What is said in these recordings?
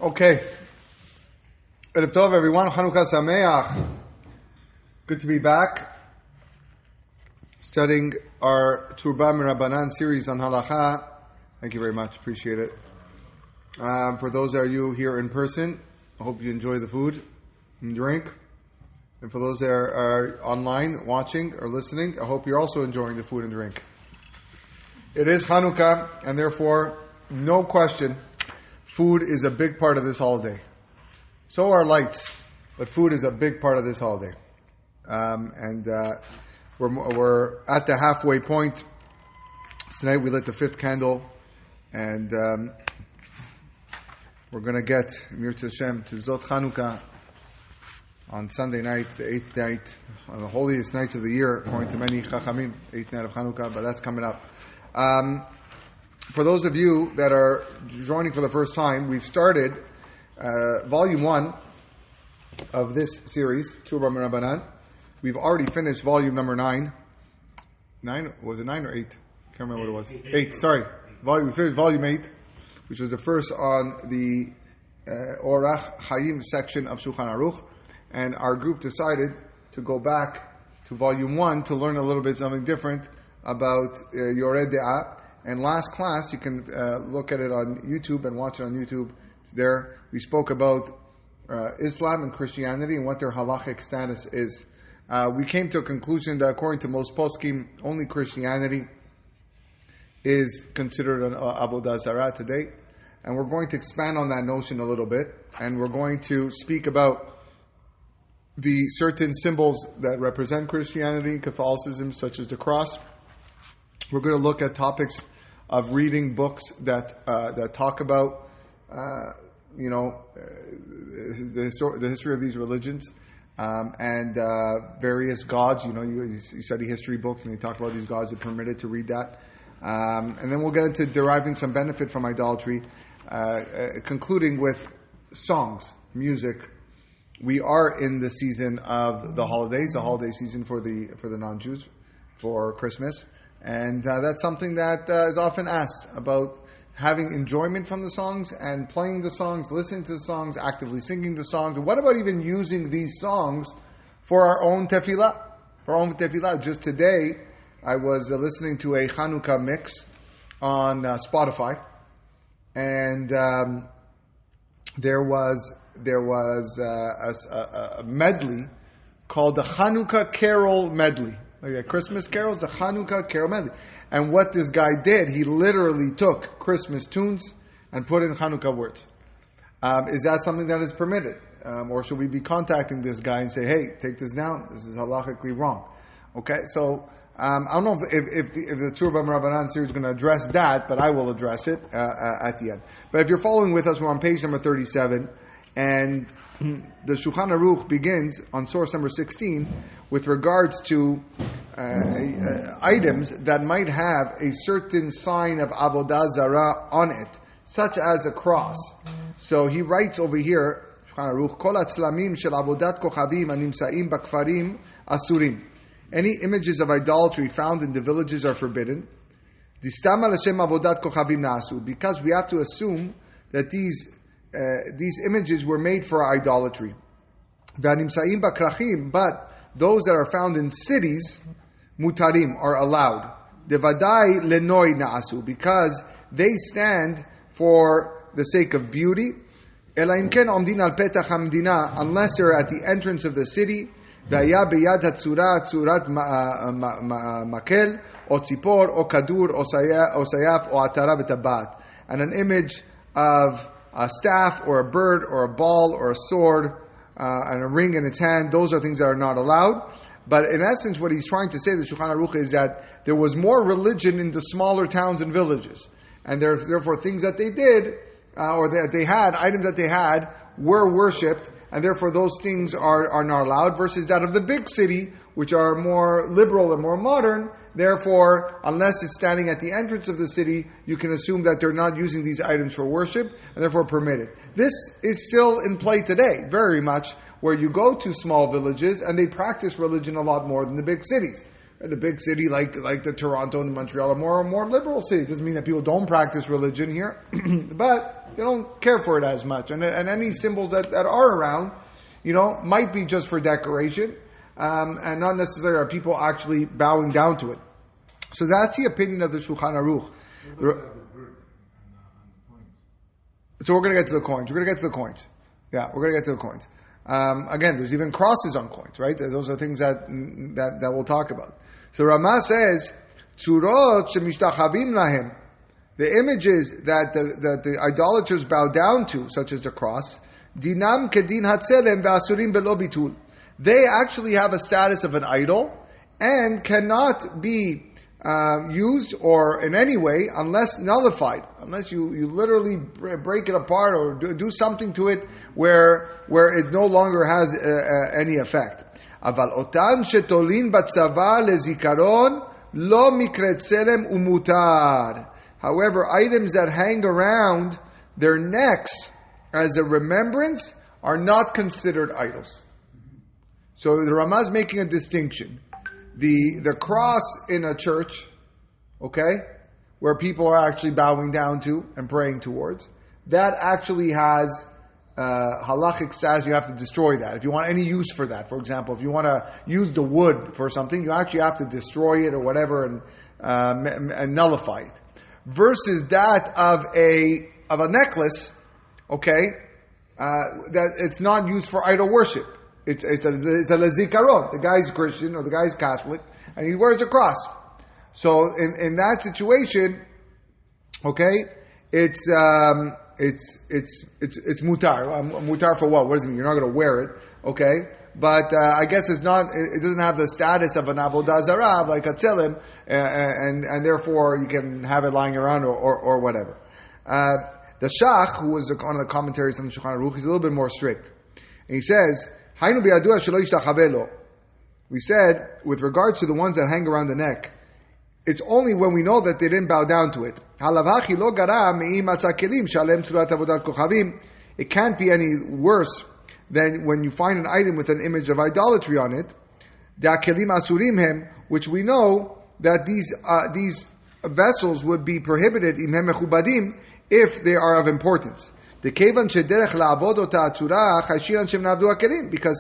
Okay. Erev Tov, everyone. Chanukah Sameach. Good to be back. Studying our Turba Mirabanan series on Halacha. Thank you very much. Appreciate it. For those of you here in person, I hope you enjoy the food and drink. And for those that are online watching or listening, I hope you're also enjoying the food and drink. It is Hanukkah, and therefore, no question, food is a big part of this holiday. So are lights, but food is a big part of this holiday. We're at the halfway point. Tonight we lit the fifth candle, and we're going to get Mirza Hashem to Zot Chanukah on Sunday night, the 8th night, one of the holiest nights of the year, according to many Chachamim, 8th night of Chanukah, but that's coming up. For those of you that are joining for the first time, we've started Volume 1 of this series, Turba Mirabanan. We've already finished Volume number 9. 9? Was it 9 or 8? Can't remember what it was. 8, sorry. We finished Volume 8, which was the first on the Orach Chaim section of Shulchan Aruch. And our group decided to go back to Volume 1 to learn a little bit something different about Yored De'ah. And last class, you can look at it on YouTube and watch it on YouTube. It's there. We spoke about Islam and Christianity and what their halachic status is. We came to a conclusion that according to most poskim, only Christianity is considered an Avodah Zarah today. And we're going to expand on that notion a little bit. And we're going to speak about the certain symbols that represent Christianity, Catholicism, such as the cross. We're going to look at topics of reading books that talk about, the history of these religions and various gods. You study history books and they talk about these gods. They're permitted to read that, and then we'll get into deriving some benefit from idolatry, concluding with songs, music. We are in the season of the holidays, the holiday season for the non-Jews, for Christmas. And that's something that is often asked about having enjoyment from the songs and playing the songs, listening to the songs, actively singing the songs. And what about even using these songs for our own tefillah? Just today, I was listening to a Chanukah mix on Spotify, and there was a medley called the Chanukah Carol Medley. Like a Christmas carols, the Chanukah Carol Medley. And what this guy did, he literally took Christmas tunes and put in Chanukah words. Is that something that is permitted? Or should we be contacting this guy and say, hey, take this down, this is halachically wrong? Okay, so I don't know if the Turba Mirabanan series is going to address that, but I will address it at the end. But if you're following with us, we're on page number 37. And the Shulchan Aruch begins on source number 16 with regards to items that might have a certain sign of Avodah Zarah on it, such as a cross. So he writes over here, Shulchan Aruch, Kol hatzlamim shel avodat kochavim animsaim bakfarim asurim. Any images of idolatry found in the villages are forbidden. Distama l'shem avodat kochavim na'asu, because we have to assume that these images were made for idolatry. But those that are found in cities, mutarim, are allowed. Devadai lenoi na'asu, because they stand for the sake of beauty. Unless they're at the entrance of the city. makel, or tzipor, or kadur, or sayaf, or atara v'tabat. And an image of a staff, or a bird, or a ball, or a sword, and a ring in its hand. Those are things that are not allowed. But in essence, what he's trying to say, the Shulchan Aruch, is that there was more religion in the smaller towns and villages. And therefore things that they did, or that they had, items that they had, were worshipped, and therefore those things are not allowed, versus that of the big city, which are more liberal and more modern. Therefore, unless it's standing at the entrance of the city, you can assume that they're not using these items for worship, and therefore permitted. This is still in play today, very much, where you go to small villages, and they practice religion a lot more than the big cities. The big city like the Toronto and Montreal are more liberal cities. Doesn't mean that people don't practice religion here, but they don't care for it as much. And any symbols that are around, might be just for decoration, and not necessarily are people actually bowing down to it. So that's the opinion of the Shulchan Aruch. So we're going to get to the coins. Yeah, we're going to get to the coins. Again, there's even crosses on coins, right? Those are things that we'll talk about. So Rama says, "Tzurot shemishtachavim lahem," the images that the idolaters bow down to, such as the cross, dinam kedin hatzelem ve'asurim belo bitul. They actually have a status of an idol and cannot be used or in any way unless nullified, unless you literally break it apart or do something to it where it no longer has any effect. Aval otan shetolin batzava lezikaron lo mikret tselem umutar. However, items that hang around their necks as a remembrance are not considered idols. So the Rama is making a distinction. The cross in a church, okay, where people are actually bowing down to and praying towards, that actually has halachic status. You have to destroy that. If you want any use for that, for example, if you want to use the wood for something, you actually have to destroy it or whatever and nullify it. Versus that of a necklace, okay, that it's not used for idol worship. It's a lezikaron. The guy's Christian or the guy's Catholic, and he wears a cross. So in that situation, okay, it's mutar. Mutar for what? What does it mean? You're not going to wear it, okay? But I guess it doesn't have the status of an avodah zarah like a tzelim, and therefore you can have it lying around or whatever. The Shach, who was one of the commentaries on the Shulchan Aruch, he's a little bit more strict, and he says, we said, with regards to the ones that hang around the neck, it's only when we know that they didn't bow down to it. It can't be any worse than when you find an item with an image of idolatry on it, which we know that these vessels would be prohibited if they are of importance. Because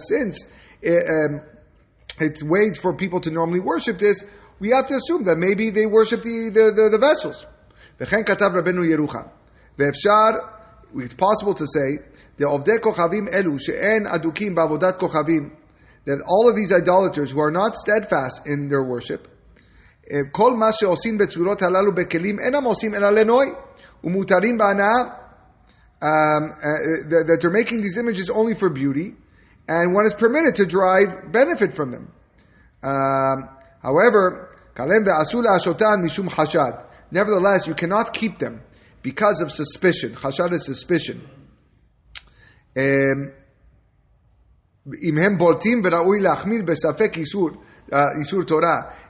since it's ways for people to normally worship this, we have to assume that maybe they worship the vessels. It's possible to say that all of these idolaters who are not steadfast in their worship, that they're making these images only for beauty, and one is permitted to derive benefit from them. However, nevertheless, you cannot keep them because of suspicion. Chashad is suspicion.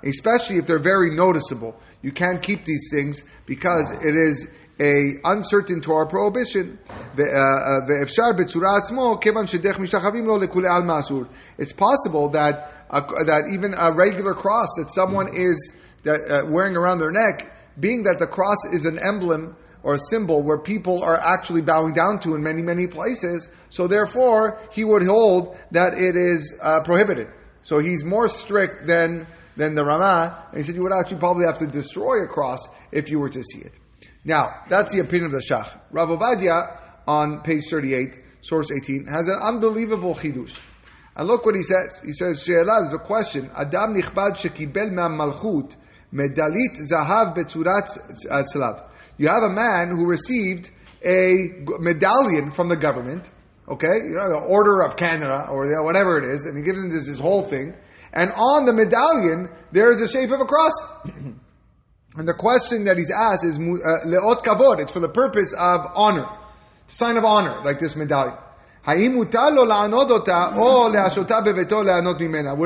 Especially if they're very noticeable. You can't keep these things because it is a uncertain Torah prohibition. It's possible that even a regular cross that someone is wearing around their neck, being that the cross is an emblem or a symbol where people are actually bowing down to in many, many places, so therefore he would hold that it is prohibited. So he's more strict than the Rama, and he said you would actually probably have to destroy a cross if you were to see it. Now, that's the opinion of the Shach. Rav Ovadia, on page 38, source 18, has an unbelievable chidush. And look what he says. He says, She'elah, there's a question. Adam nichbad shekibel malchut medalit zahav betzurat tzlav. You have a man who received a medallion from the government, okay, the Order of Canada, or whatever it is, and he gives him this whole thing, and on the medallion, there is a shape of a cross. And the question that he's asked is, le'ot kavod, it's for the purpose of honor, sign of honor, like this medallion. Would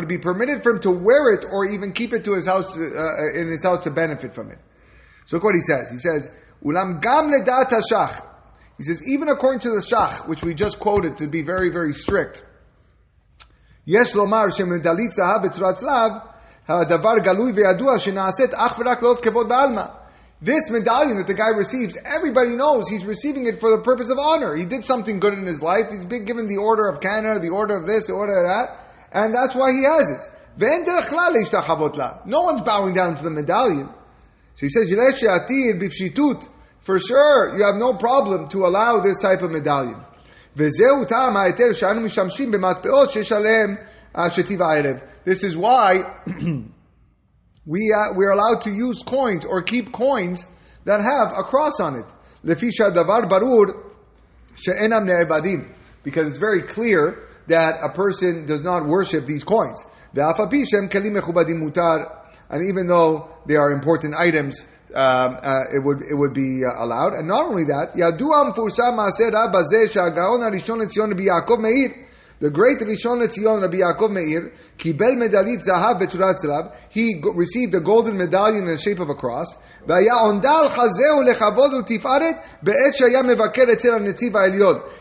it be permitted for him to wear it or even keep it to his house, in his house to benefit from it? So look what he says. He says, Ulam gam ledat hashach. He says, even according to the Shach, which we just quoted to be very, very strict, Yesh lomar shemedalit zahav betzurat tzlav, הדבר גלוי וידוע שנעשית אך ורק לעוד כבוד בעלמא. This medallion that the guy receives, everybody knows he's receiving it for the purpose of honor. He did something good in his life. He's been given the order of Canada, the order of this, the order of that, and that's why he has it. No one's bowing down to the medallion. So he says, for sure, you have no problem to allow this type of medallion. This is why we're allowed to use coins or keep coins that have a cross on it. Because it's very clear that a person does not worship these coins. And even though they are important items, it would be allowed. And not only that, the great Rishon LeZion, Rabbi Yaakov Meir, Kibel Medalit Zahav Betzurat Tzelav, he received a golden medallion in the shape of a cross.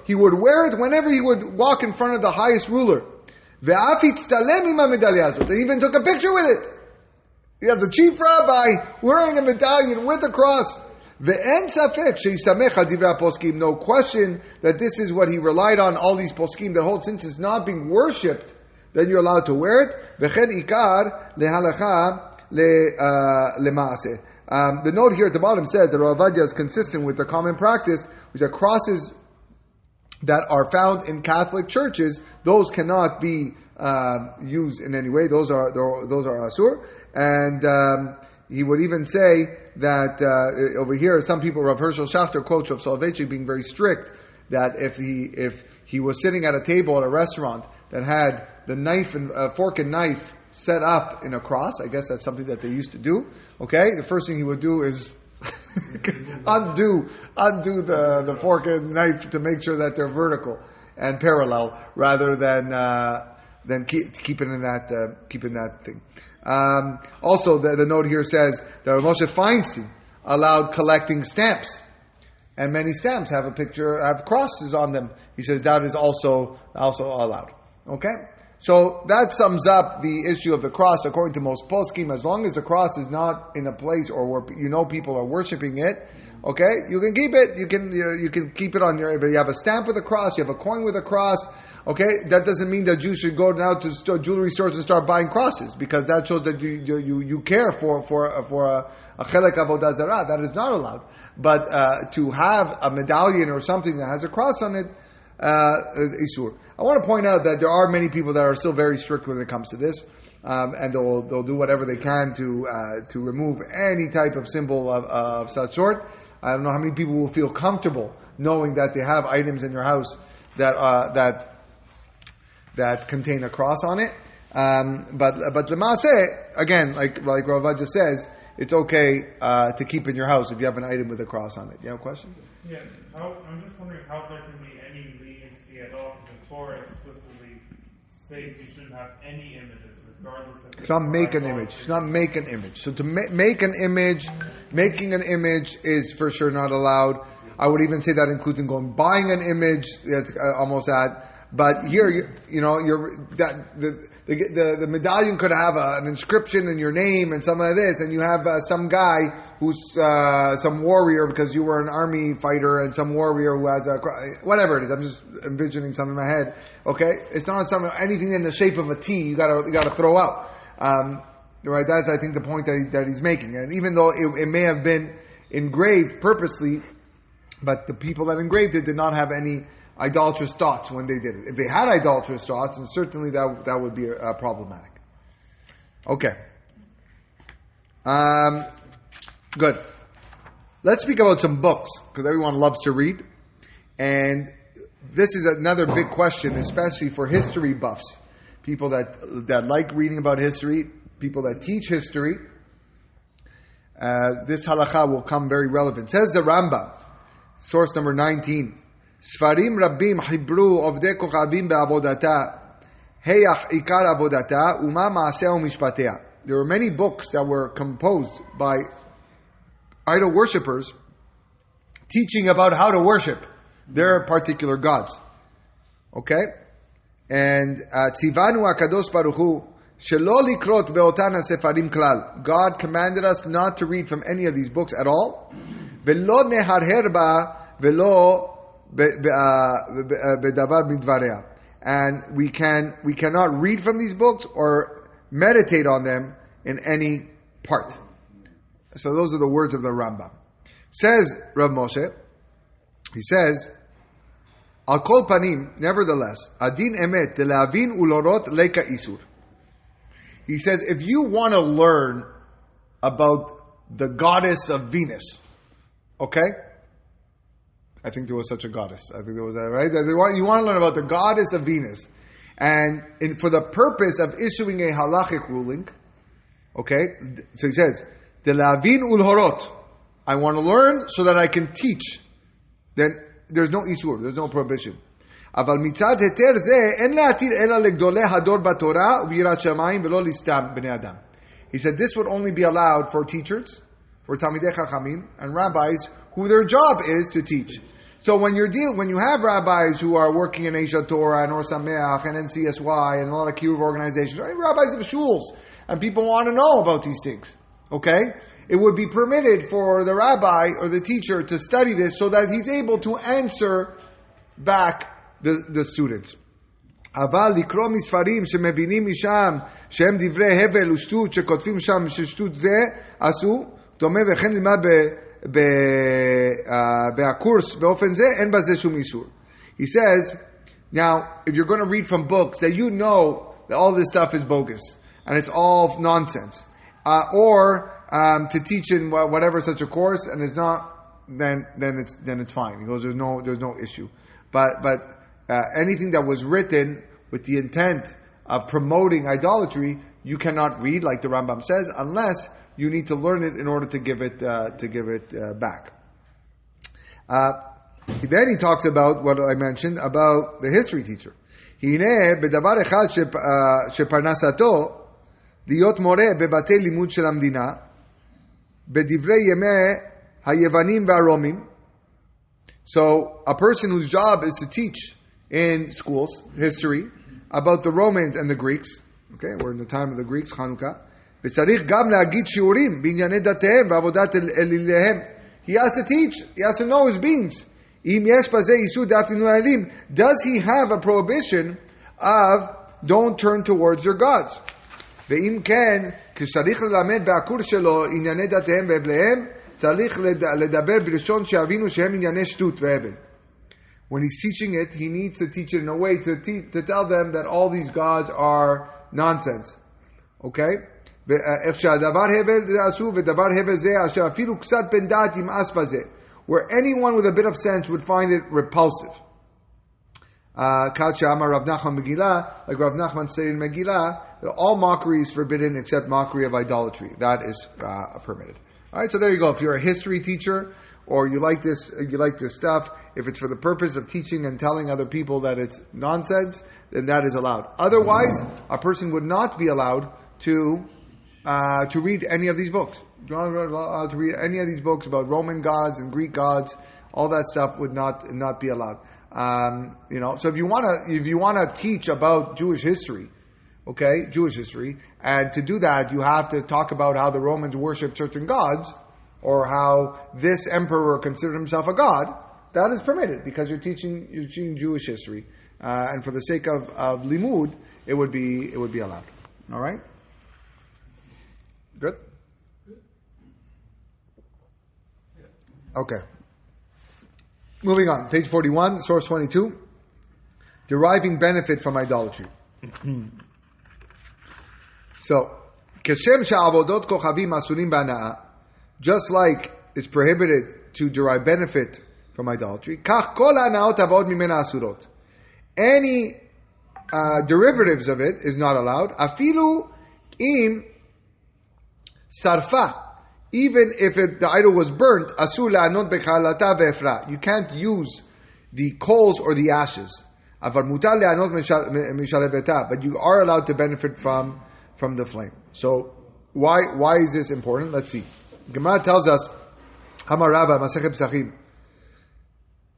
He would wear it whenever he would walk in front of the highest ruler. They even took a picture with it. You have the chief rabbi wearing a medallion with a cross. No question that this is what he relied on, all these poskim that hold, since it's not being worshipped, then you're allowed to wear it. The note here at the bottom says that Rav Ovadia is consistent with the common practice, which are crosses that are found in Catholic churches, those cannot be used in any way. Those are asur. And he would even say that over here, some people, Rav Hershel Schachter quotes Rav Soloveitchik being very strict, that if he was sitting at a table at a restaurant that had the knife and fork and knife set up in a cross, I guess that's something that they used to do. Okay, the first thing he would do is undo the fork and knife to make sure that they're vertical and parallel, rather than keeping that thing. Also, the note here says that Moshe Feinstein allowed collecting stamps, and many stamps have have crosses on them. He says that is also allowed. Okay, so that sums up the issue of the cross according to most poskim. As long as the cross is not in a place or where people are worshiping it, okay, you can keep it. You can keep it on your. If you have a stamp with a cross, you have a coin with a cross. Okay, that doesn't mean that Jews should go now to jewelry stores and start buying crosses, because that shows that you care for a chelek avodah zarah. That is not allowed. But to have a medallion or something that has a cross on it, isur. I want to point out that there are many people that are still very strict when it comes to this, and they'll do whatever they can to remove any type of symbol of such sort. I don't know how many people will feel comfortable knowing that they have items in your house that contain a cross on it. But Lemaaseh, again, like Rav Ovadia says, it's okay to keep in your house if you have an item with a cross on it. You have a question? Yeah, I'm just wondering how there can be any leniency at all, because the Torah explicitly states you shouldn't have any images, regardless of... It's not make an image. It's not make an image. So to make an image, making an image is for sure not allowed. I would even say that includes in buying an image. That's almost that. But here, the medallion could have an inscription in your name and something like this, and you have some guy who's some warrior because you were an army fighter, and some warrior who has whatever it is. I'm just envisioning something in my head. Okay, it's not anything in the shape of a T. You gotta throw out. Right? That's, I think, the point that he's making. And even though it may have been engraved purposely, but the people that engraved it did not have any idolatrous thoughts when they did it. If they had idolatrous thoughts, then certainly that would be problematic. Okay. Good. Let's speak about some books, because everyone loves to read. And this is another big question, especially for history buffs. People that like reading about history, people that teach history. This halakha will come very relevant. Says the Rambam, source number 19. Sfarim Rabbim Hibru Ovdei Kochavim Be'avodata Heyach Ikar Avodata Uma Maaseh Mishpatea. There were many books that were composed by idol worshippers teaching about how to worship their particular gods. Okay? And Tzivanu HaKadosh Baruch Hu, Shelo likrot be'otan hasefarim klal. God commanded us not to read from any of these books at all. Velo neharher ba velo bedavar midvareha. And we cannot read from these books or meditate on them in any part. So those are the words of the Rambam. Says Rav Moshe, he says, Al kol panim, nevertheless, adin emet delavin ulorot leka isur. He says, if you want to learn about the goddess of Venus, okay? I think there was such a goddess. I think there was that, right? You want to learn about the goddess of Venus. And for the purpose of issuing a halachic ruling, okay? So he says, delavin ulorot. I want to learn so that I can teach. Then there's no isur, there's no prohibition. אבל מצד היתר זה, אין להתיר אלא לגדולי הדור בתורה וביראת שמיים ולא לסתם בני אדם. He said this would only be allowed for teachers, for Talmidei Chachamim, and rabbis who their job is to teach. So when you have rabbis who are working in Aisha Torah and Or Sameach and NCSY and a lot of kiruv organizations, right? Rabbis of shuls, and people want to know about these things, okay? It would be permitted for the rabbi or the teacher to study this so that he's able to answer back the students. אבל לקרוא מספרים שמבינים משם שהם דברי הבל ושטות שכותבים שם ששטות זה עשו, דומה וכן ללמד בקורס באופן זה, אין בזה שום איסור. He says, now, if you're going to read from books that you know that all this stuff is bogus and it's all nonsense, or to teach in whatever such a course and it's not, then it's fine. He goes, there's no issue. But anything that was written with the intent of promoting idolatry, you cannot read, like the Rambam says, unless you need to learn it in order to give it back. Then he talks about what I mentioned about the history teacher. הנה בדבר אחד שפרנסתו להיות מורה בבתי לימוד של המדינה בדברי ימי היוונים והרומים. So a person whose job is to teach in schools history about the Romans and the Greeks. Okay, we're in the time of the Greeks, Chanukah. וצריך גם להגיד שיעורים בענייני דתיהם ועבודת אליליהם. He has to teach. He has to know his beings. אם יש בזה איסור דעת האלים, does he have a prohibition of don't turn towards your gods? ואם כן, כשצריך ללמד בקורס שלו ענייני דתיהם והבליהם, צריך לדבר בלשון שיבינו שהם ענייני שטות והבל. When he's teaching it, he needs to teach it in a way to tell them that all these gods are nonsense. Okay? איך שהדבר הבל זה עשו ודבר הבל זה אשר אפילו קצת בן דעת ימאס בזה. Where anyone with a bit of sense would find it repulsive. Kacha Amar Rav Nachman Megillah, like Rav Nachman said in Megillah, that all mockery is forbidden except mockery of idolatry. That is permitted. All right, so there you go. If you're a history teacher or you like this stuff, if it's for the purpose of teaching and telling other people that it's nonsense, then that is allowed. Otherwise, a person would not be allowed to read any of these books. You're not allowed to read any of these books about Roman gods and Greek gods. All that stuff would not be allowed. So if you want to teach about Jewish history, okay, Jewish history, and to do that, you have to talk about how the Romans worshipped certain gods, or how this emperor considered himself a god. That is permitted because you're teaching Jewish history, and for the sake of limud, it would be allowed. All right, good. Okay. Moving on, page 41, source 22. Deriving benefit from idolatry. So, כשם שהעבודות כוכבים אסורים בהנאה, just like it's prohibited to derive benefit from idolatry, כך כל ההנאות הבאות ממנה אסורות. Any derivatives of it is not allowed, אפילו אם שרפה. Even if the idol was burnt, asur la'anot bechalata ve'efra. You can't use the coals or the ashes. Avar mutar le'anot mishaleveta. But you are allowed to benefit from the flame. So why is this important? Let's see. Gemara tells us, Hamar Rabba Masechet Pesachim.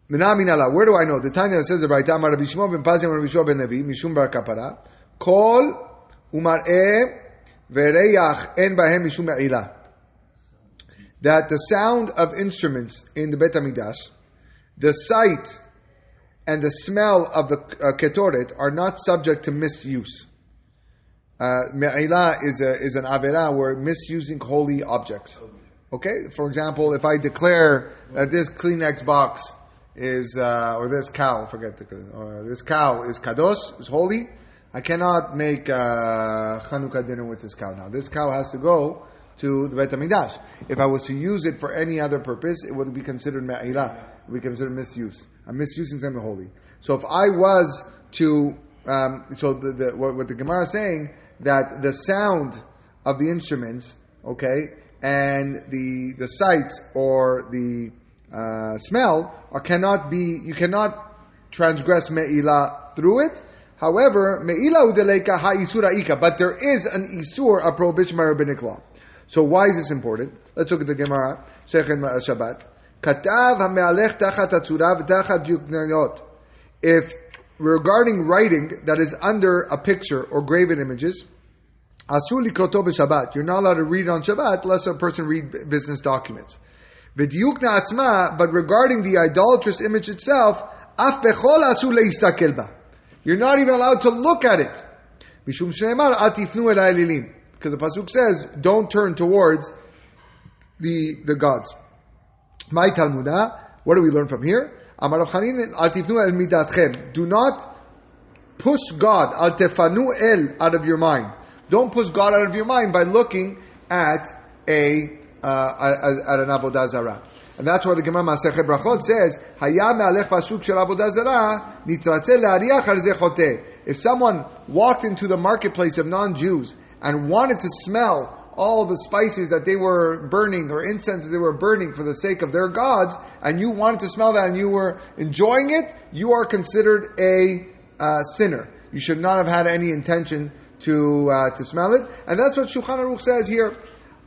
Mina minala. Where do I know? The Tanya says the Braita Amar Rabbi Shimon ben Pazi Amar Rabbi Shua ben Levi Mishum bar kapara. Kol Umar'eh ve'reyach en bahem mishum me'ilah. That the sound of instruments in the Bet HaMikdash, the sight and the smell of the ketoret are not subject to misuse. Me'ilah is an avera where misusing holy objects. Okay? For example, if I declare that this Kleenex box is, or this cow, this cow is kadosh, is holy, I cannot make Chanukah dinner with this cow now. This cow has to go to the Bet HaMikdash. If I was to use it for any other purpose, it would be considered me'ilah. It would be considered misuse. I'm misusing something holy. So if I was to, what the Gemara is saying, that the sound of the instruments, okay, and the sight or the smell you cannot transgress me'ilah through it. However, me'ilah udeleika ha'isura ika, but there is an isur, a prohibition by rabbinic law. So why is this important? Let's look at the Gemara, Sechet Shabbat. Katav ha'me'alech tachat atzura v'tachat yuknayot. If regarding writing that is under a picture or graven images, asur likroto b'Shabbat. You're not allowed to read on Shabbat unless a person read business documents. V'diyukna atzma, but regarding the idolatrous image itself, af bechol asur leistakel ba. You're not even allowed to look at it. Mishum shneimar al tifnu el ha'elilim. Because the pasuk says, don't turn towards the gods. My Talmudah, what do we learn from here? Amar Rav Chanin, al tifnu el midatchem. Do not push God, al tefanu el, out of your mind. Don't push God out of your mind by looking at an avodah zarah. And that's why the Gemara Masechet Brachot says, Haya me'alech pasuk shel avodah zarah, nitzratzeh le'ariach al zechoteh. If someone walked into the marketplace of non-Jews and wanted to smell all the spices that they were burning or incense that they were burning for the sake of their gods, and you wanted to smell that and you were enjoying it, you are considered a sinner. You should not have had any intention to smell it. And that's what Shulchan Aruch says here.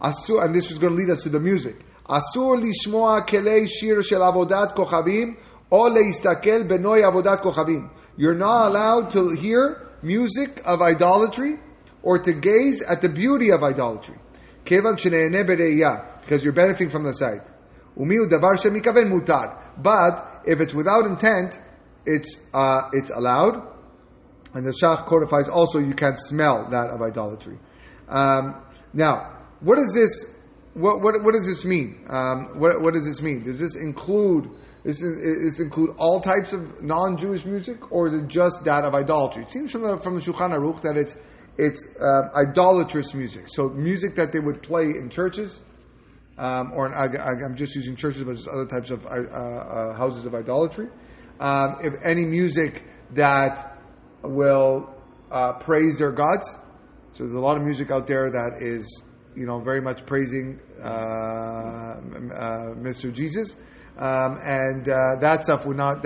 Asur, and this is going to lead us to the music. Asur lishmoa kelei shir shel avodat kochavim o leistakel benoi avodat kochavim. You're not allowed to hear music of idolatry or to gaze at the beauty of idolatry. Kevan shene'eneh bereiyah, because you're benefiting from the sight. Umiu davar shemikaven mutar. But if it's without intent, it's allowed. And the Shach codifies also you can't smell that of idolatry. Now, what does this? What does this mean? What does this mean? Does this include all types of non-Jewish music, or is it just that of idolatry? It seems from the Shulchan Aruch that it's idolatrous music. So music that they would play in churches, I'm just using churches, but just other types of houses of idolatry. If any music that will praise their gods, so there's a lot of music out there that is, very much praising Mr. Jesus, and that stuff would not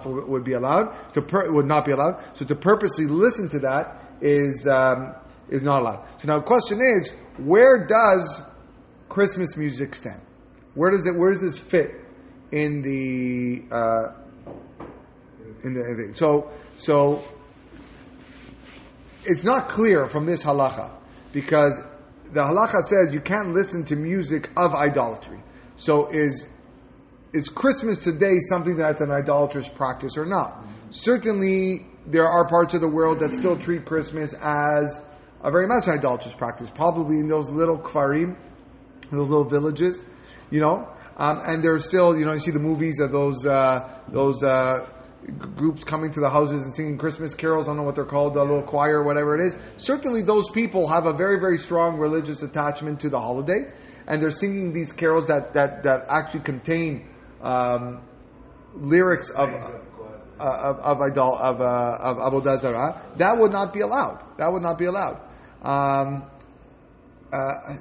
would be allowed. Would not be allowed. So to purposely listen to that is not allowed. So now the question is, where does Christmas music stand? Where does this fit in the so it's not clear from this halacha, because the halacha says you can't listen to music of idolatry. So is Christmas today something that's an idolatrous practice or not? Certainly there are parts of the world that still treat Christmas as a very much idolatrous practice, probably in those little kfarim, those little villages, and there's still, you see the movies of those groups coming to the houses and singing Christmas carols. I don't know what they're called, a little choir or whatever it is. Certainly those people have a very, very strong religious attachment to the holiday, and they're singing these carols that actually contain lyrics of avodah zarah. That would not be allowed.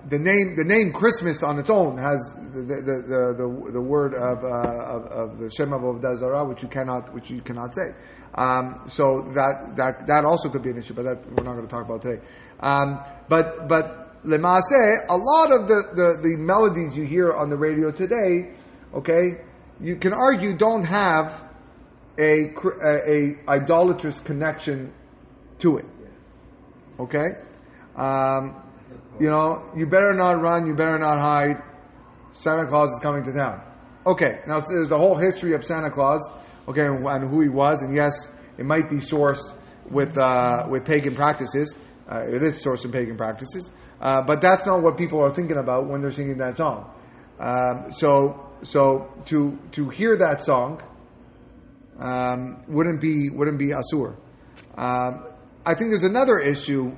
The name Christmas on its own has the word of the Shem of Avodah Zarah, which you cannot say. So that also could be an issue, but that we're not going to talk about today. But Lemaaseh, a lot of the melodies you hear on the radio today, okay, you can argue don't have a idolatrous connection to it. Okay? You better not run, you better not hide. Santa Claus is coming to town. Okay, now there's the whole history of Santa Claus, okay, and who he was, and yes, it might be sourced with pagan practices. It is sourced in pagan practices, but that's not what people are thinking about when they're singing that song. So to hear that song wouldn't be asur. I think there's another issue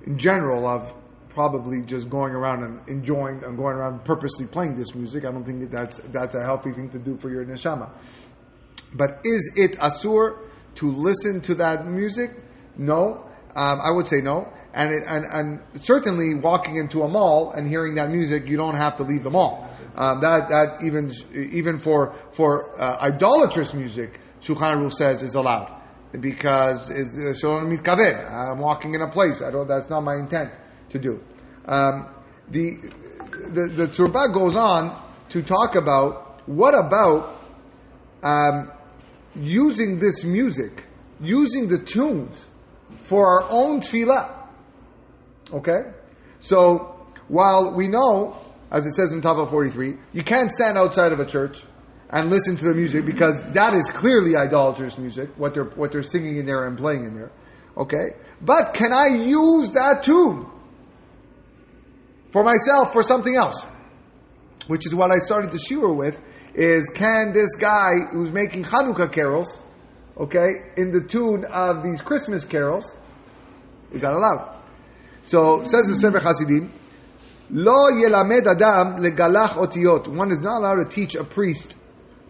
in general of probably just going around and enjoying and going around purposely playing this music. I don't think that's a healthy thing to do for your neshama. But is it asur to listen to that music? No, I would say no. And certainly walking into a mall and hearing that music, you don't have to leave the mall. That even for idolatrous music, Shulchan Aruch says is allowed because it's shalom mitkaven. I'm walking in a place. That's not my intent to do. The Tzurba goes on to talk about what about using this music, using the tunes for our own tefillah. Okay? So, while we know, as it says in Tava 43, you can't stand outside of a church and listen to the music because that is clearly idolatrous music, what they're singing in there and playing in there. Okay? But can I use that tune for myself, for something else? Which is what I started the shiur with, is can this guy who's making Hanukkah carols, okay, in the tune of these Christmas carols, is that allowed? So, says the Sefer Hasidim, Lo yelamed adam legalach otiyot. One is not allowed to teach a priest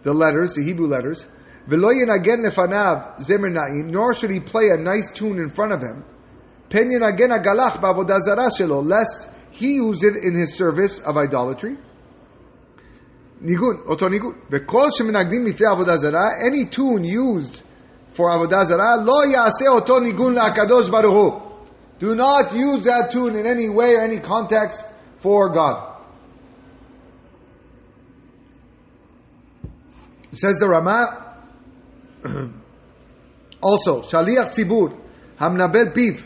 the letters, the Hebrew letters. V'lo yenagen lefanav zemer na'im, nor should he play a nice tune in front of him. Pen yenagen hagalach ba'avodah zarah shelo, lest he use it in his service of idolatry. Nigun, oto nigun. V'kol shemenagdim mifnei avodah zarah, any tune used for avodah zarah, lo yaseh oto nigun la'akadosh baruch hu. Do not use that tune in any way or any context for God. It says the Rama, also, Shaliach Tzibur, Hamnabel Piv,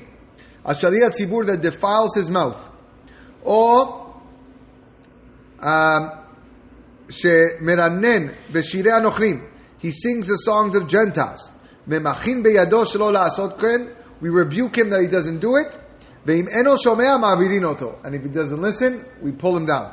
a Shaliach Tzibur that defiles his mouth, or Shemeranen Beshirei Anochrim, he sings the songs of Gentiles. Memachin beyado shelo la'asot ken, we rebuke him that he doesn't do it. Ve'im eno shomea ma'avirin oto, and if he doesn't listen, we pull him down.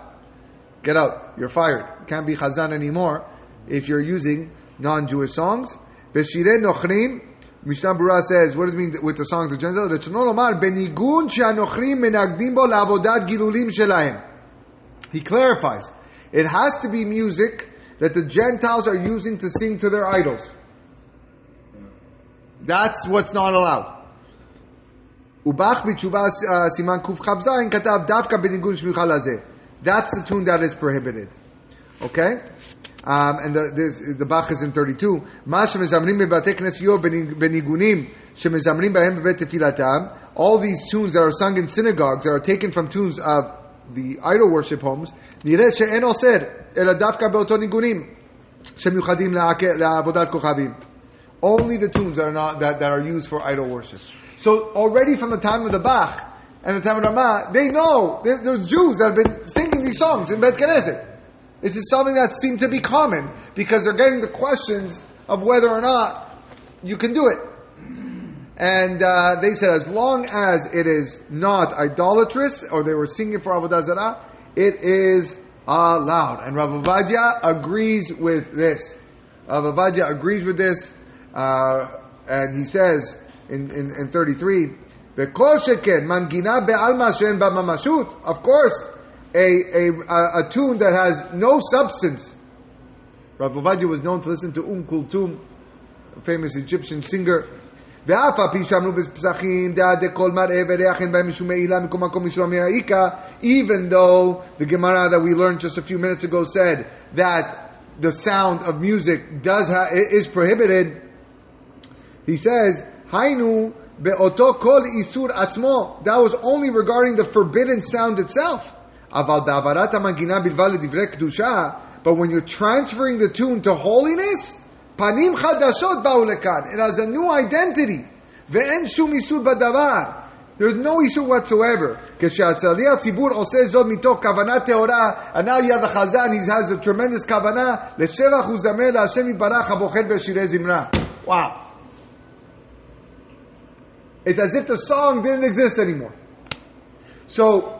Get out, you're fired. You can't be chazan anymore if you're using non-Jewish songs. Beshirei nochrim, Mishnah Berurah says, what does it mean with the songs of the Gentiles? Benigun she'anochrim menagdim bo la'avodat gilulim shelahem. He clarifies, it has to be music that the Gentiles are using to sing to their idols. That's what's not allowed. Ubach b'tshuva siman kuf chav zayin katav davka benigun shmicha lazeh. That's the tune that is prohibited. Okay? And the Bach is in 32. Ma shemezamrim bebate knesiyot benigunim shemezamrim bahem bebet tefilatam. All these tunes that are sung in synagogues that are taken from tunes of the idol worship homes. Nireh she'en oser ela davka beoto nigunim shemiuchadim la'avodat kochavim. Only the tunes that are not that are used for idol worship. So already from the time of the Bach and the time of Rama, they know there's Jews that have been singing these songs in Bet Knesset. This is something that seemed to be common because they're getting the questions of whether or not you can do it. And they said as long as it is not idolatrous or they were singing for Avodah Zarah, it is allowed. And Rav Ovadia agrees with this. Rav Ovadia agrees with this. And he says in 33, of course, a tune that has no substance. Rav Ovadia was known to listen to Kulthum, a famous Egyptian singer. Even though the Gemara that we learned just a few minutes ago said that the sound of music is prohibited, he says, Hainu be'oto kol isur atzmo. That was only regarding the forbidden sound itself. But when you're transferring the tune to holiness, panim chadashot ba'u lekan. It has a new identity. Ve'en shum isur badavar. There's no issue whatsoever. כשהצליח ציבור עושה זאת מתוך כוונה טהורה, and now you have the Chazan, he has a tremendous כוונה, לשבח וזמר להשם יתברך הבוחר בשירי זמרה. Wow. It's as if the song didn't exist anymore. So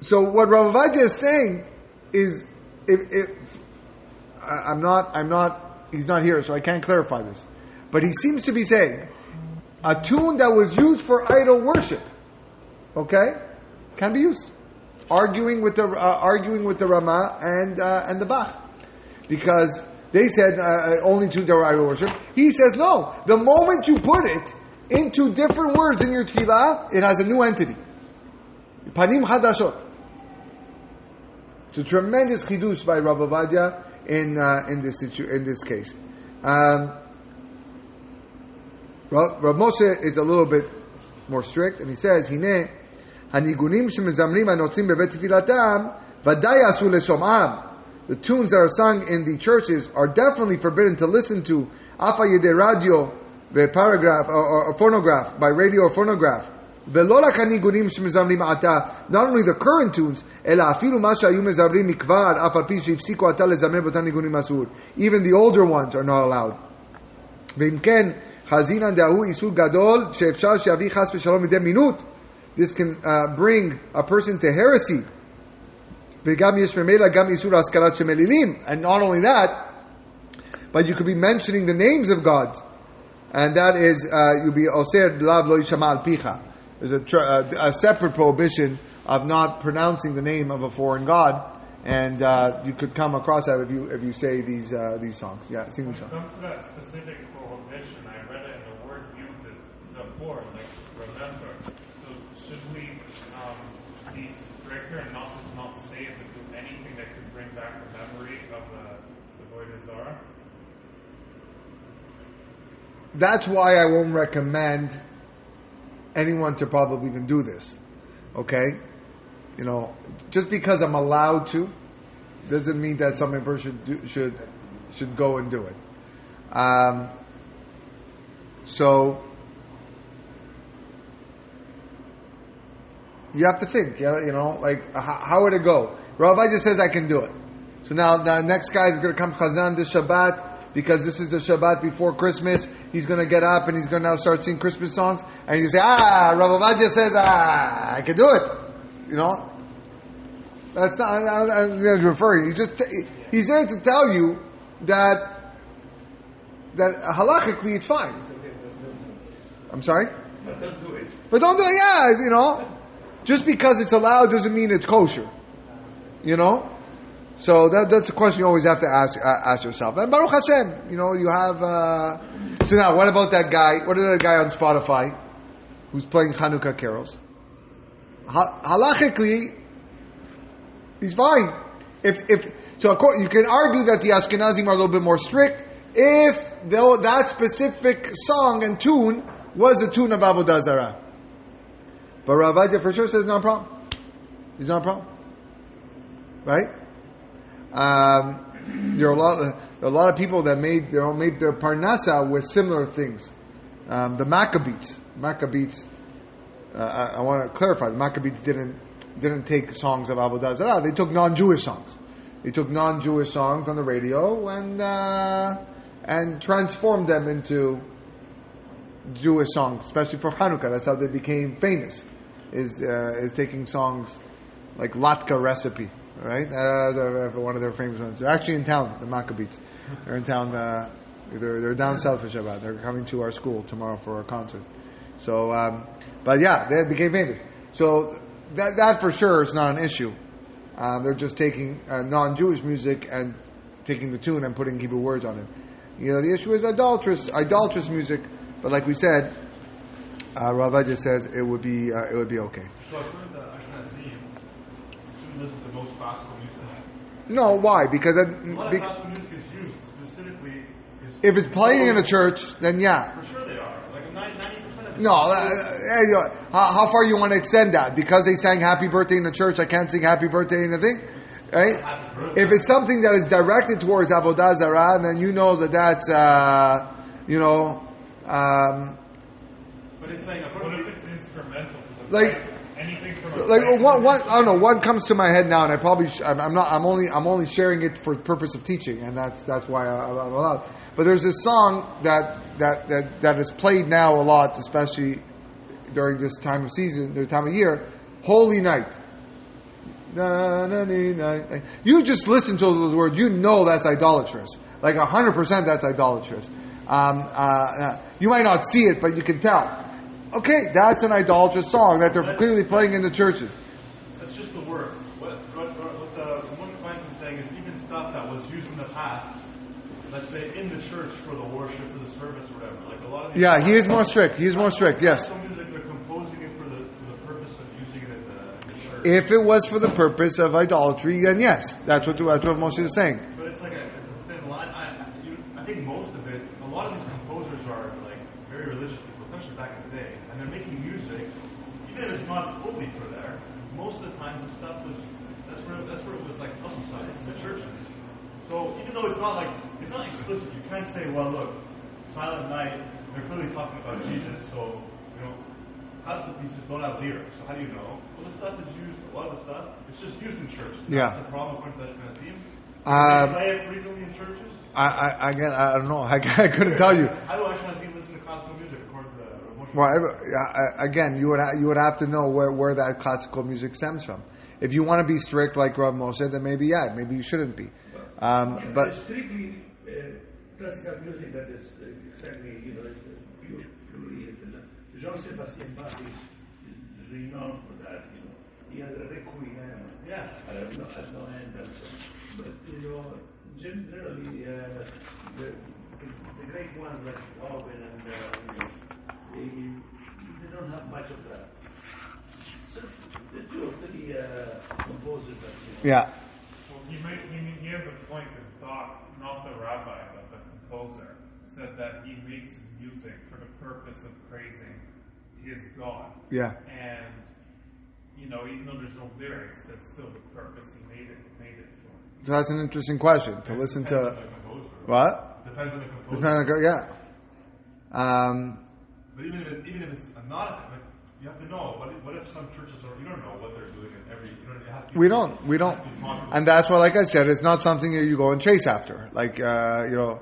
what Rav Ovadia is saying is, if he's not here, so I can't clarify this. But he seems to be saying, a tune that was used for idol worship, okay, can be used. Arguing with the Rama and the Bach. Because they said only tunes that were idol worship. He says no. The moment you put it into different words in your tefillah, it has a new entity. Panim Hadashot. It's a tremendous chidush by Rav Ovadia in this case. Rav Moshe is a little bit more strict, and he says, "Hine hanigunim shemezamrim anotzim bevet tfilatam vaday asu leshomam." The tunes that are sung in the churches are definitely forbidden to listen to. Afa yede radio, paragraph or phonograph, by radio or phonograph. Not only the current tunes, even the older ones are not allowed. This can bring a person to heresy. And not only that, but you could be mentioning the names of God, and that is you'll be oser lav lo yishama al picha. There's a separate prohibition of not pronouncing the name of a foreign god, and you could come across that if you say these songs. Yeah, sing the song. When it comes to that specific prohibition, I read it, and the word used is zapor, like remember. So should we be stricter and not say it, but do anything that could bring back the memory of the Avodah Zarah? That's why I won't recommend anyone to probably even do this. Okay? Just because I'm allowed to doesn't mean that some person should go and do it. So you have to think, like how would it go? Rav just says I can do it. So now the next guy is going to come Chazan this Shabbat, because this is the Shabbat before Christmas. He's going to get up and he's going to now start singing Christmas songs, and you say, Rav Ovadia says, I can do it. That's not, I'm referring. He's there to tell you that halachically it's fine. I'm sorry? But don't do it. But don't do it, yeah, Just because it's allowed doesn't mean it's kosher. So that's a question you always have to ask yourself. And Baruch Hashem, you have. So now, what about that guy? What about that guy on Spotify who's playing Hanukkah carols? Halachically, he's fine. If you can argue that the Ashkenazim are a little bit more strict if that specific song and tune was a tune of Avodah Zarah. But Rav Ovadia for sure says no problem. He's not a problem, right? There are a lot of people that made their parnasa with similar things. The Maccabees. I want to clarify. The Maccabees didn't take songs of Avodah Zarah. They took non-Jewish songs. They took non-Jewish songs on the radio and transformed them into Jewish songs, especially for Hanukkah. That's how they became famous. Is taking songs like Latka Recipe. Right? One of their famous ones. They're actually in town, the Maccabees. They're in town, they're down south for Shabbat. They're coming to our school tomorrow for a concert. So, but yeah, they became famous. So, that for sure is not an issue. They're just taking non-Jewish music and taking the tune and putting Hebrew words on it. The issue is idolatrous music, but like we said, Rav Ovadia says it would be okay. So according to Ashkenazim, you shouldn't listen to most classical music. No, why? Because A lot of classical music is used specifically. If it's playing in a church, then yeah. For sure they are. Like 90% of it. No, how far you want to extend that? Because they sang Happy Birthday in the church, I can't sing Happy Birthday in the thing? Right? If it's something that is directed towards Avodah Zarah, then you know that's, But But it's saying, What if it's instrumental? Like- anything from I don't know. One comes to my head now, and I probably I'm only sharing it for the purpose of teaching, and that's why I'm allowed. But there's this song that is played now a lot, especially during this time of season, the time of year. Holy Night. Na, na, na, na. You just listen to those words, you know that's idolatrous. Like 100% that's idolatrous. You might not see it, but you can tell. Okay, that's an idolatrous song that they're clearly playing in the churches. That's just the words. What the one point is saying is even stuff that was used in the past, let's say in the church for the worship, for the service, or whatever. Like a lot of these. Yeah, he is more strict. He is more strict. Yes. Some music they're composing it for the purpose of using it in the church. If it was for the purpose of idolatry, then yes, that's what Moshe is saying. But it's like a thin line. I think most of it, a lot of these composers are like very religious people, especially back in the day, and they're making music, even if it's not fully for there. Most of the time, the stuff was that's where it was like publicized in the churches. So even though it's not explicit, you can't say, well, look, Silent Night, they're clearly talking about Jesus, so classical pieces don't have lyrics. So how do you know? Well, the stuff is used. A lot of the stuff it's just used in churches. Yeah. That's a problem according to that kind of theme. Uh, They play it frequently in churches. I don't know. I couldn't tell you. How do Ashkenazim listen to classical music according to Moshe? Well, again, you would have to know where that classical music stems from. If you want to be strict like Rav Moshe, then maybe you shouldn't be. But strictly classical music that is exactly purely Jean-Sébastien Bach is renowned for that. He had a requiem. Yeah. At no end and so. But generally the great ones like Beethoven and they don't have much of that. So the 2 or 3 composers that yeah, Well, he has a point because Bach, not the rabbi, but the composer, said that he makes his music for the purpose of praising his God. yeah. And, even though there's no lyrics, that's still the purpose he made it for. So that's an interesting question to listen Depends to. on the composer. What? Depends on the composer. Yeah. But even if it's not, you have to know. What if some churches are? You don't know what they're doing in every. You have to We don't. And that's why, like I said, it's not something that you go and chase after. Like, you're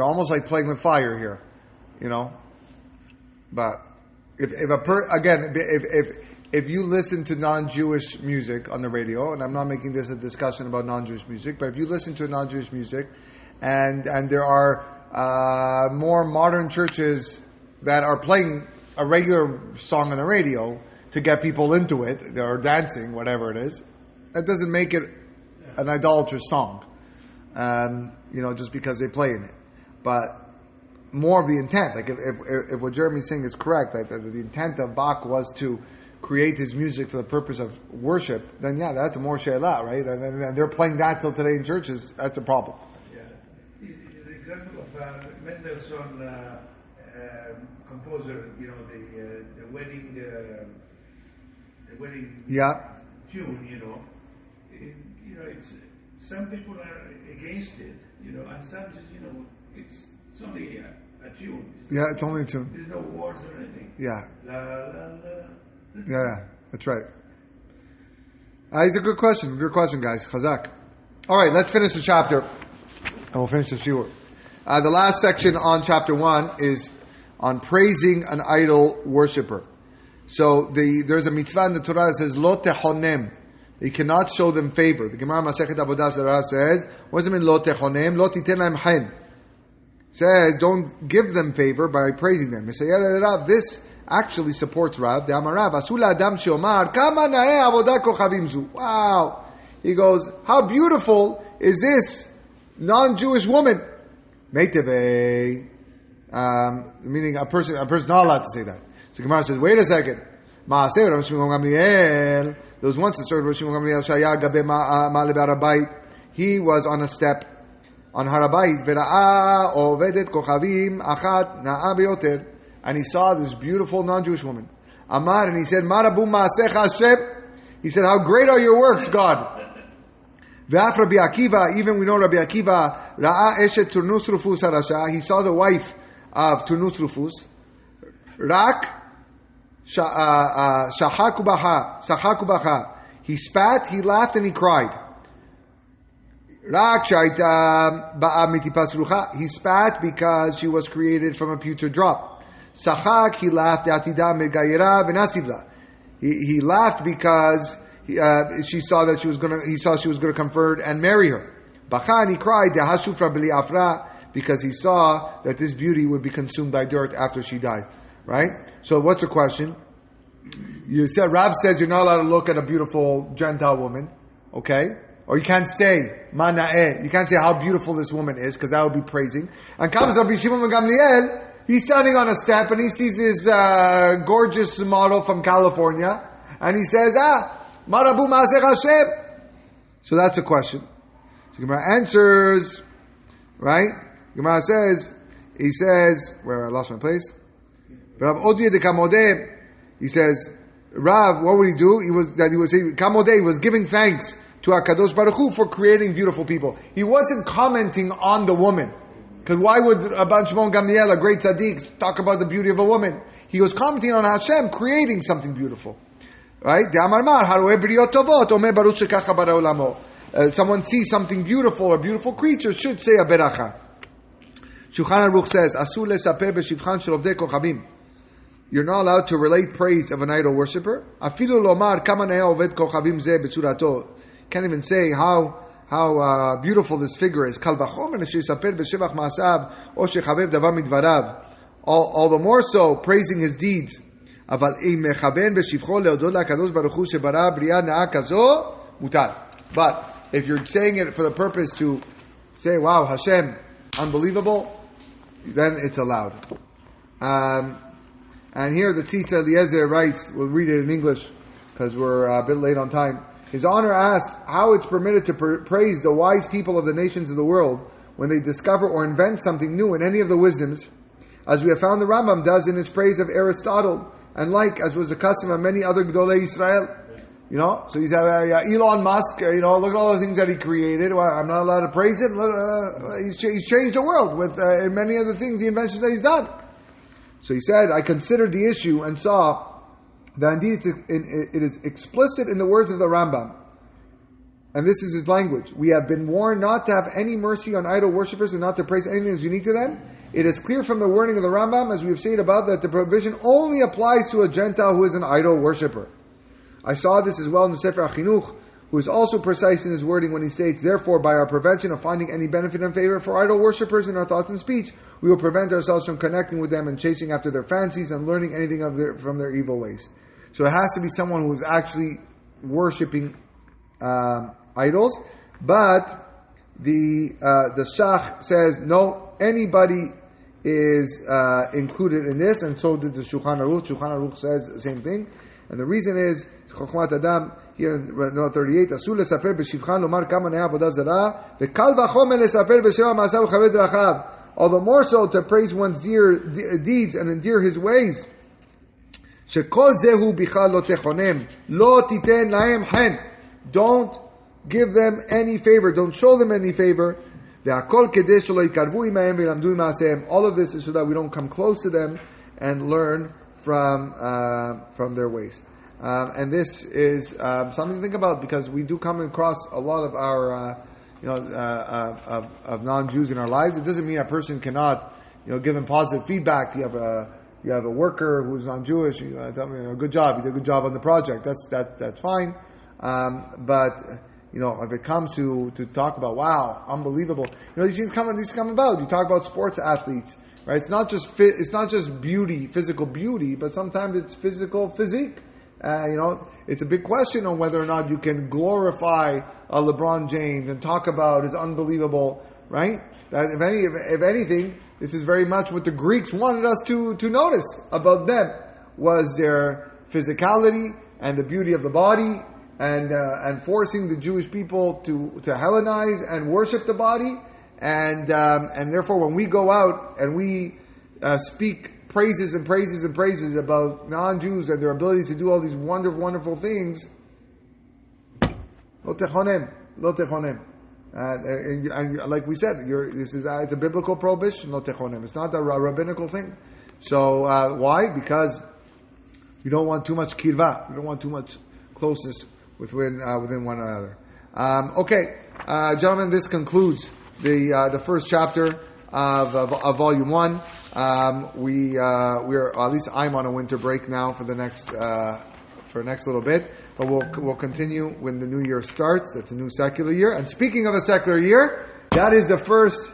almost like playing with fire here, But if you listen to non-Jewish music on the radio, and I'm not making this a discussion about non-Jewish music, but if you listen to non-Jewish music, and there are more modern churches that are playing a regular song on the radio to get people into it, or dancing, whatever it is, that doesn't make it an idolatrous song, just because they play in it. But more of the intent, like if what Jeremy's saying is correct, like the intent of Bach was to create his music for the purpose of worship, then that's a more she'elah, right? And they're playing that till today in churches. That's a problem. Yeah. The example of Mendelssohn composer, the wedding tune, it's some people are against it, and some says, it's only a tune. It's only a tune. There's no words or anything. Yeah. La la la. Yeah, that's right. It's a good question. Good question, guys. Chazak. All right, let's finish the chapter, and we'll finish the shiur. The last section on chapter 1 is on praising an idol worshiper. So there's a mitzvah in the Torah that says, Lo techonem. You cannot show them favor. The Gemara Masechet Avodah Zarah says, what does it mean, Lo techonem? Lo titen lahem chen. Says, don't give them favor by praising them. This actually supports Rav. The Amar Rav, Asula Adam Sheomar, Kama nae avodah kochavim zu. Wow. He goes, how beautiful is this non-Jewish woman? Meiteve. Meaning a person not allowed to say that. So Gemara says, wait a second. Maaseh Rav Shimon Gamliel. There was once a certain Rav Shimon Gamliel Shaya Gabe Ma'ale B'Harabait. He was on a step on Harabait. V'ra'a ovedet kochavim achat na'a beyoter. And he saw this beautiful non-Jewish woman. Amar, and he said, Marabu Ma'asech Hashem. He said, how great are your works, God. Ve'af Rabbi Akiva, even we know Rabbi Akiva, Ra'a Eshet Turnus Rufus Harasha. He saw the wife of Turnus Rufus. Rak Shahaku baha. He spat, he laughed, and he cried. He spat because she was created from a putrid drop. Sachak, he laughed. He laughed because she saw that she was going to convert and marry her. Bacha, and he cried because he saw that this beauty would be consumed by dirt after she died. Right? So what's the question? You said Rav says you're not allowed to look at a beautiful Gentile woman, okay? Or you can't say mana'eh. You can't say how beautiful this woman is because that would be praising. And comes Rabbi Shimon ben Gamliel. He's standing on a step and he sees this gorgeous model from California, and he says, Marabu Ma'aseh Hashem. So that's a question. So Gemara answers, right? Gemara says, he says, where I lost my place. Rav Odye de Kamodeh, he says, Rav, what would he do? He was saying, Kamodeh, he was giving thanks to HaKadosh Baruch Hu for creating beautiful people. He wasn't commenting on the woman. Because why would Rabban Shimon Gamliel, a great tzaddik, talk about the beauty of a woman? He was commenting on Hashem creating something beautiful. Right? Someone sees something beautiful, a beautiful creature, should say a beracha. Shulchan Aruch says, Asur lesaper b'shivchan shel ovdei kochavim. You're not allowed to relate praise of an idol worshipper. Afilu lomar kama nea oved kochavim zeh b'tzurato. Can't even say how beautiful this figure is. All the more so, praising his deeds. But if you're saying it for the purpose to say, wow, Hashem, unbelievable, then it's allowed. And here the Tzitz Eliezer writes, we'll read it in English because we're a bit late on time. His Honor asked how it's permitted to praise the wise people of the nations of the world when they discover or invent something new in any of the wisdoms, as we have found the Rambam does in his praise of Aristotle, and as was the custom of many other Gdolei Israel. You know, so he's Elon Musk, look at all the things that he created. Well, I'm not allowed to praise him. He's changed the world with many of the things, the inventions that he's done. So he said, I considered the issue and saw that indeed it is explicit in the words of the Rambam. And this is his language. We have been warned not to have any mercy on idol worshippers and not to praise anything that's unique to them. It is clear from the wording of the Rambam, as we have said above, that the prohibition only applies to a Gentile who is an idol worshipper. I saw this as well in the Sefer HaChinuch, who is also precise in his wording when he states, therefore, by our prevention of finding any benefit and favor for idol worshippers in our thoughts and speech, we will prevent ourselves from connecting with them and chasing after their fancies and learning anything from their evil ways. So it has to be someone who is actually worshipping idols. But the Shach says, no, anybody is included in this, and so did the Shulchan Aruch. Shulchan Aruch says the same thing. And the reason is, Chokhmat Adam, here in note 38, Asur lesaper b'shivchan lomar kama nea avodah zara, v'kal v'chomer lesaper b'sheva ma'asav v'chaved rachav. All the more so to praise one's deeds and endear his ways. Shekol zehu bichal lo techonem, lo titen lahem hen. Don't give them any favor, don't show them any favor. All of this is so that we don't come close to them and learn from their ways. And this is something to think about, because we do come across a lot of our of non-Jews in our lives. It doesn't mean a person cannot give them positive feedback. You have a worker who's non-Jewish. Tell me, good job. You did a good job on the project. That's fine. But if it comes to talk about, wow, unbelievable. These things come about. You talk about sports athletes, right? It's not just beauty, physical beauty, but sometimes it's physical physique. It's a big question on whether or not you can glorify a LeBron James and talk about his unbelievable, right? That if anything, this is very much what the Greeks wanted us to notice about them, was their physicality and the beauty of the body, and forcing the Jewish people to Hellenize and worship the body, and therefore when we go out and we speak praises and praises and praises about non-Jews and their ability to do all these wonderful, wonderful things, lo techonem. And like we said, it's a biblical prohibition, lo techonem. It's not a rabbinical thing. So why? Because You don't want too much kirva. You don't want too much closeness within one another. Okay, gentlemen, this concludes the first chapter of volume 1. We're at least I'm on a winter break now for the next little bit, but we'll continue when the new year starts. That's a new secular year. And speaking of a secular year, that is the first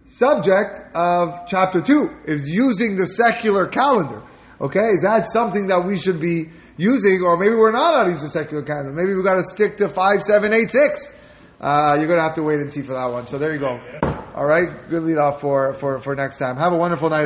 subject of chapter 2, is using the secular calendar. Okay, is that something that we should be using, or maybe we're not allowed to use the secular calendar? Maybe we've got to stick to 5786. You're going to have to wait and see for that one. So there you go. All right, good lead off for next time. Have a wonderful night.